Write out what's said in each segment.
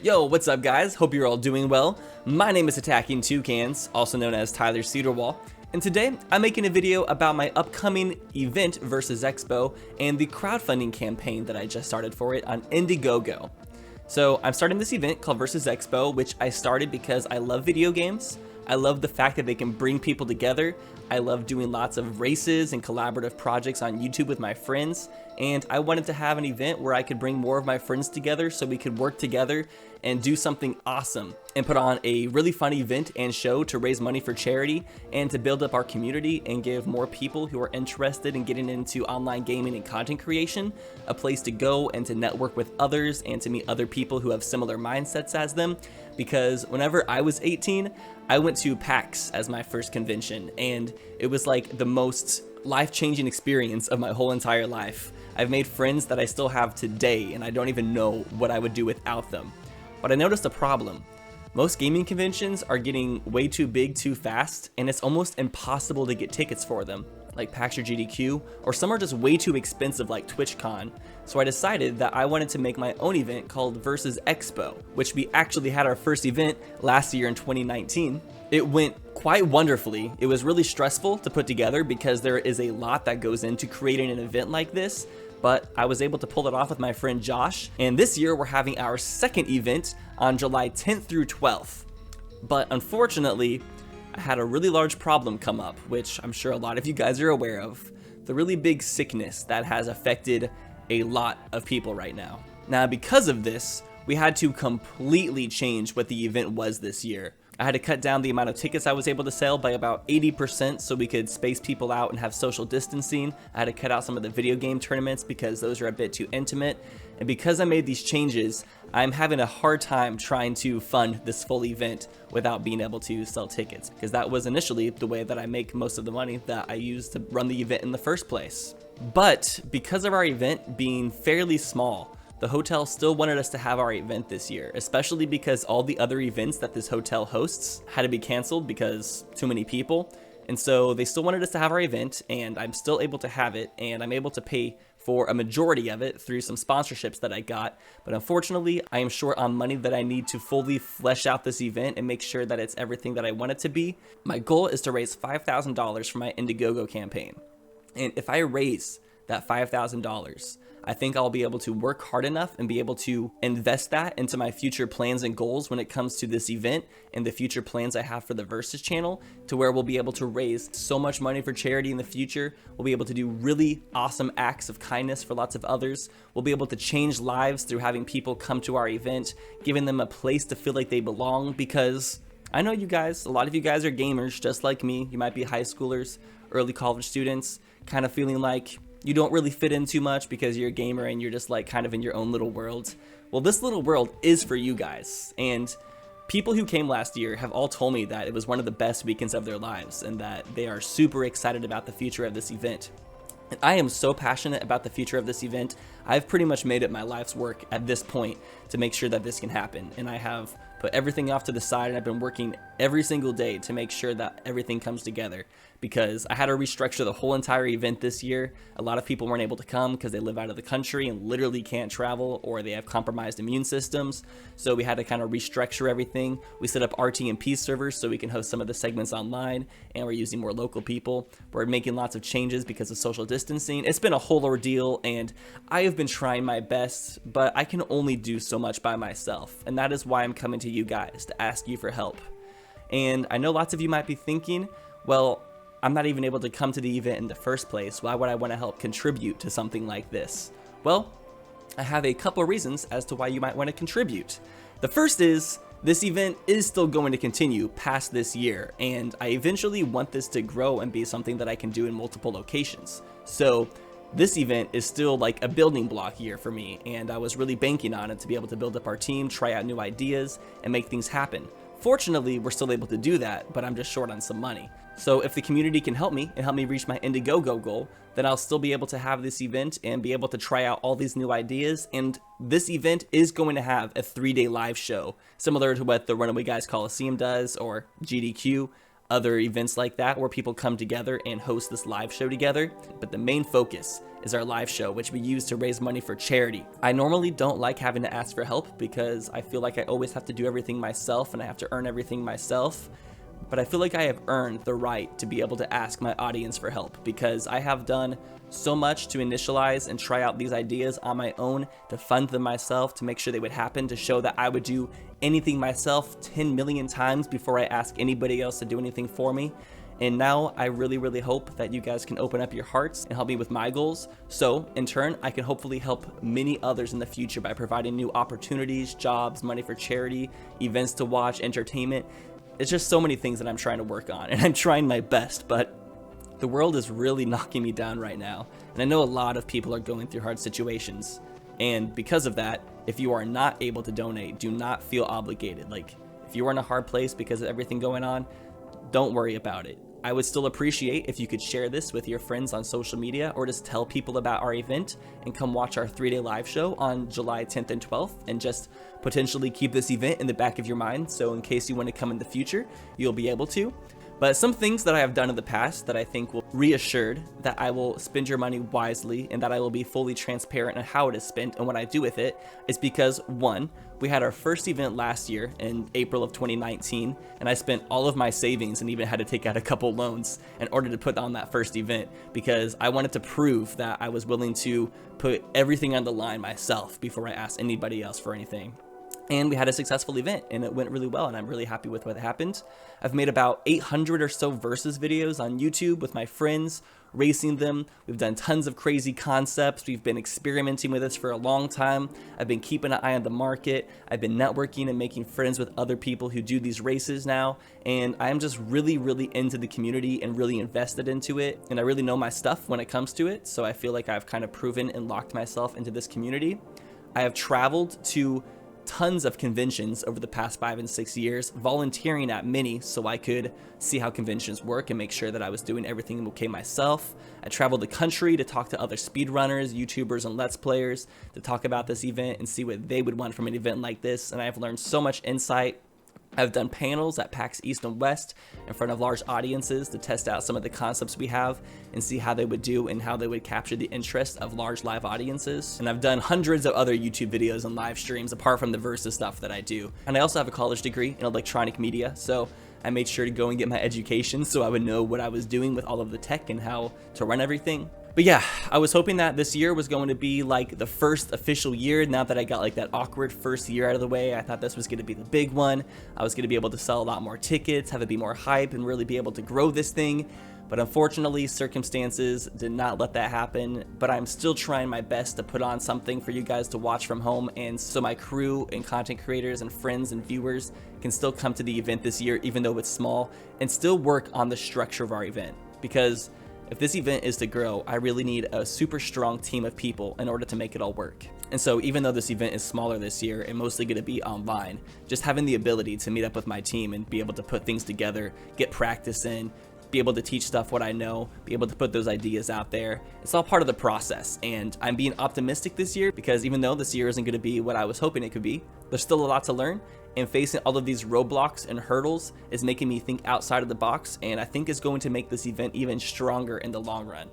Yo, what's up guys? Hope you're all doing well. My name is AttackingTucans, also known as Tyler Cedarwall, and today I'm making a video about my upcoming event Versus Expo and the crowdfunding campaign that I just started for it on Indiegogo. So I'm starting this event called Versus Expo, which I started because I love video games. I love the fact that they can bring people together. I love doing lots of races and collaborative projects on YouTube with my friends, and I wanted to have an event where I could bring more of my friends together so we could work together and do something awesome and put on a really fun event and show to raise money for charity and to build up our community and give more people who are interested in getting into online gaming and content creation a place to go and to network with others and to meet other people who have similar mindsets as them. Because whenever I was 18, I went to PAX as my first convention, and it was like the most life-changing experience of my whole entire life. I've made friends that I still have today, and I don't even know what I would do without them. But I noticed a problem. Most gaming conventions are getting way too big too fast, and it's almost impossible to get tickets for them, like PAX or GDQ, or some are just way too expensive like TwitchCon. So I decided that I wanted to make my own event called Versus Expo, which we actually had our first event last year in 2019. It went quite wonderfully. It was really stressful to put together because there is a lot that goes into creating an event like this, but I was able to pull it off with my friend Josh, and this year we're having our second event on July 10th through 12th. But unfortunately, I had a really large problem come up, which I'm sure a lot of you guys are aware of. The really big sickness that has affected a lot of people right now. Now, because of this, we had to completely change what the event was this year. I had to cut down the amount of tickets I was able to sell by about 80% so we could space people out and have social distancing. I had to cut out some of the video game tournaments because those are a bit too intimate. And because I made these changes, I'm having a hard time trying to fund this full event without being able to sell tickets, because that was initially the way that I make most of the money that I used to run the event in the first place. But because of our event being fairly small, the hotel still wanted us to have our event this year, especially because all the other events that this hotel hosts had to be canceled because too many people. And so they still wanted us to have our event, and I'm still able to have it, and I'm able to pay for a majority of it through some sponsorships that I got. But unfortunately, I am short on money that I need to fully flesh out this event and make sure that it's everything that I want it to be. My goal is to raise $5,000 for my Indiegogo campaign. And if I raise that $5,000, I think I'll be able to work hard enough and be able to invest that into my future plans and goals when it comes to this event and the future plans I have for the Versus channel, to where we'll be able to raise so much money for charity in the future. We'll be able to do really awesome acts of kindness for lots of others. We'll be able to change lives through having people come to our event, giving them a place to feel like they belong, because I know you guys, a lot of you guys are gamers just like me. You might be high schoolers, early college students, kind of feeling like you don't really fit in too much because you're a gamer and you're just like kind of in your own little world. Well, this little world is for you guys, and people who came last year have all told me that it was one of the best weekends of their lives and that they are super excited about the future of this event. And I am so passionate about the future of this event. I've pretty much made it my life's work at this point to make sure that this can happen. And I have put everything off to the side, and I've been working every single day to make sure that everything comes together, because I had to restructure the whole entire event this year. A lot of people weren't able to come because they live out of the country and literally can't travel, or they have compromised immune systems. So we had to kind of restructure everything. We set up RTMP servers so we can host some of the segments online, and we're using more local people. We're making lots of changes because of social distancing. It's been a whole ordeal, and I have been trying my best, but I can only do so much by myself. And that is why I'm coming to you guys to ask you for help. And I know lots of you might be thinking, well, I'm not even able to come to the event in the first place. Why would I want to help contribute to something like this? Well, I have a couple of reasons as to why you might want to contribute. The first is, this event is still going to continue past this year, and I eventually want this to grow and be something that I can do in multiple locations. So this event is still like a building block year for me, and I was really banking on it to be able to build up our team, try out new ideas, and make things happen. Fortunately, we're still able to do that, but I'm just short on some money. So if the community can help me and help me reach my Indiegogo goal, then I'll still be able to have this event and be able to try out all these new ideas. And this event is going to have a 3-day live show, similar to what the Runaway Guys Coliseum does or GDQ. other events like that where people come together and host this live show together. But the main focus is our live show, which we use to raise money for charity. I normally don't like having to ask for help because I feel like I always have to do everything myself and I have to earn everything myself. But I feel like I have earned the right to be able to ask my audience for help because I have done so much to initialize and try out these ideas on my own, to fund them myself, to make sure they would happen, to show that I would do anything myself 10 million times before I ask anybody else to do anything for me. And now I really hope that you guys can open up your hearts and help me with my goals. So in turn, I can hopefully help many others in the future by providing new opportunities, jobs, money for charity, events to watch, entertainment. It's just so many things that I'm trying to work on, and I'm trying my best, but the world is really knocking me down right now. And I know a lot of people are going through hard situations. And because of that, if you are not able to donate, do not feel obligated. Like, if you are in a hard place because of everything going on, don't worry about it. I would still appreciate if you could share this with your friends on social media or just tell people about our event and come watch our 3-day live show on July 10th and 12th and just potentially keep this event in the back of your mind so in case you want to come in the future, you'll be able to. But some things that I have done in the past that I think will reassured that I will spend your money wisely and that I will be fully transparent on how it is spent and what I do with it is because, one, we had our first event last year in April of 2019, and I spent all of my savings and even had to take out a couple loans in order to put on that first event because I wanted to prove that I was willing to put everything on the line myself before I asked anybody else for anything. And we had a successful event and it went really well and I'm really happy with what happened. I've made about 800 or so Versus videos on YouTube with my friends, racing them. We've done tons of crazy concepts. We've been experimenting with this for a long time. I've been keeping an eye on the market. I've been networking and making friends with other people who do these races now. And I'm just really into the community and really invested into it. And I really know my stuff when it comes to it. So I feel like I've kind of proven and locked myself into this community. I have traveled to tons of conventions over the past 5 and 6 years, volunteering at many so I could see how conventions work and make sure that I was doing everything okay myself. I traveled the country to talk to other speedrunners, YouTubers, and Let's Players to talk about this event and see what they would want from an event like this, and I've learned so much insight. I've done panels at PAX East and West in front of large audiences to test out some of the concepts we have and see how they would do and how they would capture the interest of large live audiences. And I've done hundreds of other YouTube videos and live streams apart from the Versus stuff that I do. And I also have a college degree in electronic media, so I made sure to go and get my education so I would know what I was doing with all of the tech and how to run everything. But yeah, I was hoping that this year was going to be like the first official year. Now that I got like that awkward first year out of the way, I thought this was going to be the big one. I was going to be able to sell a lot more tickets, have it be more hype, and really be able to grow this thing. But unfortunately, circumstances did not let that happen. But I'm still trying my best to put on something for you guys to watch from home, and so my crew and content creators and friends and viewers can still come to the event this year, even though it's small, and still work on the structure of our event. Because if this event is to grow, I really need a super strong team of people in order to make it all work. And so even though this event is smaller this year and mostly going to be online, just having the ability to meet up with my team and be able to put things together, get practice in, be able to teach stuff what I know, be able to put those ideas out there. It's all part of the process, and I'm being optimistic this year because even though this year isn't going to be what I was hoping it could be, there's still a lot to learn, and facing all of these roadblocks and hurdles is making me think outside of the box, and I think is going to make this event even stronger in the long run.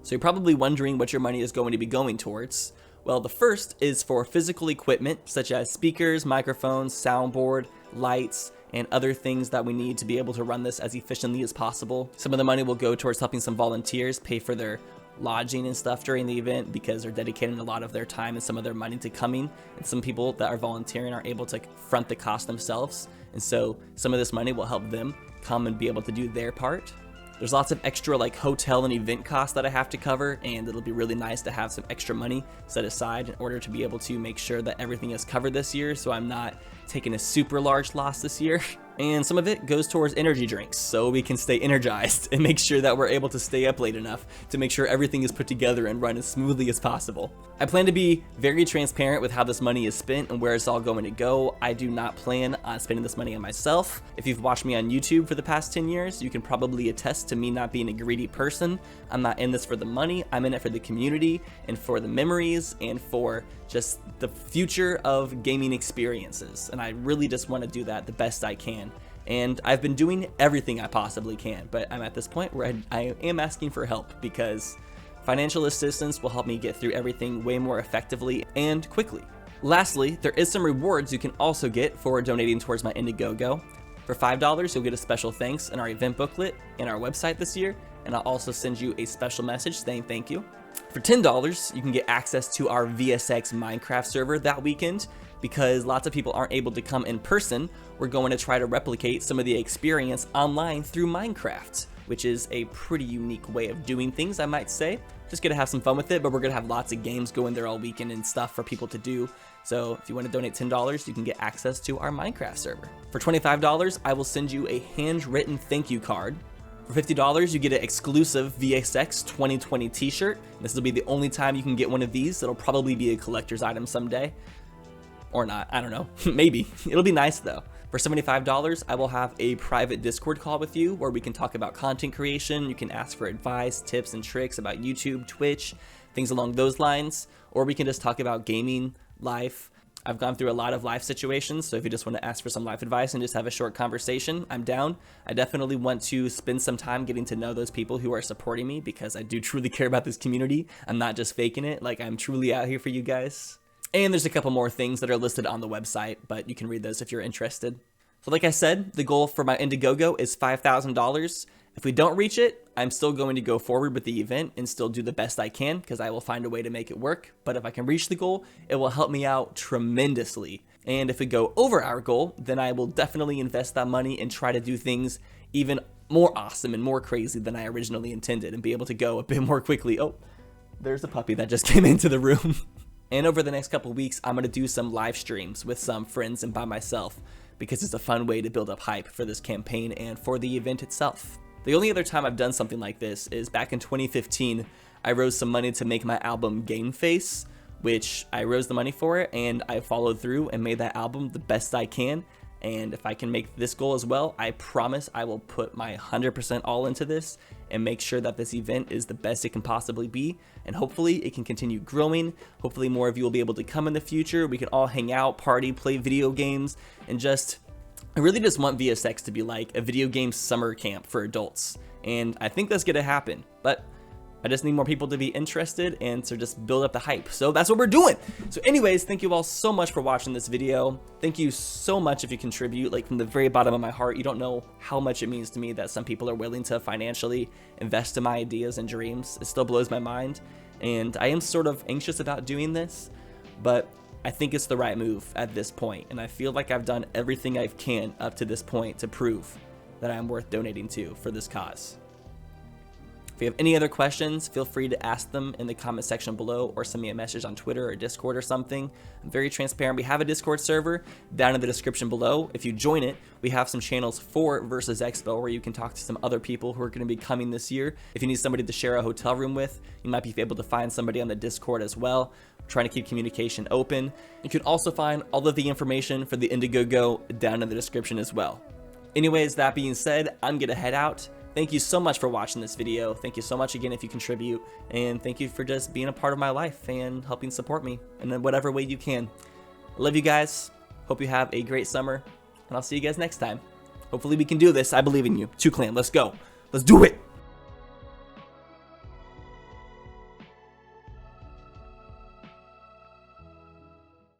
So you're probably wondering what your money is going to be going towards. Well, the first is for physical equipment such as speakers, microphones, soundboard, lights, and other things that we need to be able to run this as efficiently as possible. Some of the money will go towards helping some volunteers pay for their lodging and stuff during the event because they're dedicating a lot of their time and some of their money to coming, and some people that are volunteering are able to front the cost themselves, and so some of this money will help them come and be able to do their part. There's lots of extra like hotel and event costs that I have to cover, and it'll be really nice to have some extra money set aside in order to be able to make sure that everything is covered this year so I'm not taking a super large loss this year. And some of it goes towards energy drinks so we can stay energized and make sure that we're able to stay up late enough to make sure everything is put together and run as smoothly as possible. I plan to be very transparent with how this money is spent and where it's all going to go. I do not plan on spending this money on myself. If you've watched me on YouTube for the past 10 years, you can probably attest to me not being a greedy person. I'm not in this for the money. I'm in it for the community and for the memories and for just the future of gaming experiences. And I really just want to do that the best I can. And I've been doing everything I possibly can, but I'm at this point where I am asking for help because financial assistance will help me get through everything way more effectively and quickly. Lastly, there is some rewards you can also get for donating towards my Indiegogo. For $5, you'll get a special thanks in our event booklet and our website this year, and I'll also send you a special message saying thank you. For $10, you can get access to our VSX Minecraft server that weekend. Because lots of people aren't able to come in person, we're going to try to replicate some of the experience online through Minecraft, which is a pretty unique way of doing things, I might say. Just gonna have some fun with it, but we're gonna have lots of games going there all weekend and stuff for people to do. So if you want to donate $10, you can get access to our Minecraft server. For $25, I will send you a handwritten thank you card. For $50, you get an exclusive VSX 2020 t-shirt. This will be the only time you can get one of these. It'll probably be a collector's item someday. Or not, I don't know, maybe. It'll be nice though. For $75, I will have a private Discord call with you where we can talk about content creation. You can ask for advice, tips, and tricks about YouTube, Twitch, things along those lines. Or we can just talk about gaming, life. I've gone through a lot of life situations, so if you just want to ask for some life advice and just have a short conversation, I'm down. I definitely want to spend some time getting to know those people who are supporting me because I do truly care about this community. I'm not just faking it, like I'm truly out here for you guys. And there's a couple more things that are listed on the website, but you can read those if you're interested. So like I said, the goal for my Indiegogo is $5,000. If we don't reach it, I'm still going to go forward with the event and still do the best I can because I will find a way to make it work. But if I can reach the goal, it will help me out tremendously. And if we go over our goal, then I will definitely invest that money and try to do things even more awesome and more crazy than I originally intended and be able to go a bit more quickly. Oh, there's a puppy that just came into the room. And over the next couple weeks, I'm going to do some live streams with some friends and by myself because it's a fun way to build up hype for this campaign and for the event itself. The only other time I've done something like this is back in 2015, I raised some money to make my album Game Face, which I raised the money for it and I followed through and made that album the best I can. And if I can make this goal as well, I promise I will put my 100% all into this and make sure that this event is the best it can possibly be. And hopefully it can continue growing. Hopefully more of you will be able to come in the future. We can all hang out, party, play video games, and I really just want VSX to be like a video game summer camp for adults. And I think that's gonna happen, but I just need more people to be interested and to just build up the hype. So that's what we're doing. So anyways, thank you all so much for watching this video. Thank you so much if you contribute, like from the very bottom of my heart. You don't know how much it means to me that some people are willing to financially invest in my ideas and dreams. It still blows my mind. And I am sort of anxious about doing this, but I think it's the right move at this point. And I feel like I've done everything I can up to this point to prove that I'm worth donating to for this cause. If you have any other questions, feel free to ask them in the comment section below or send me a message on Twitter or Discord or something. I'm very transparent. We have a Discord server down in the description below. If you join it, we have some channels for Versus Expo where you can talk to some other people who are going to be coming this year. If you need somebody to share a hotel room with, you might be able to find somebody on the Discord as well. We're trying to keep communication open. You can also find all of the information for the Indiegogo down in the description as well. Anyways, that being said, I'm going to head out. Thank you so much for watching this video. Thank you so much again if you contribute, and thank you for just being a part of my life and helping support me in whatever way you can. I love you guys. Hope you have a great summer, and I'll see you guys next time. Hopefully we can do this. I believe in you. 2Clan, let's go. Let's do it.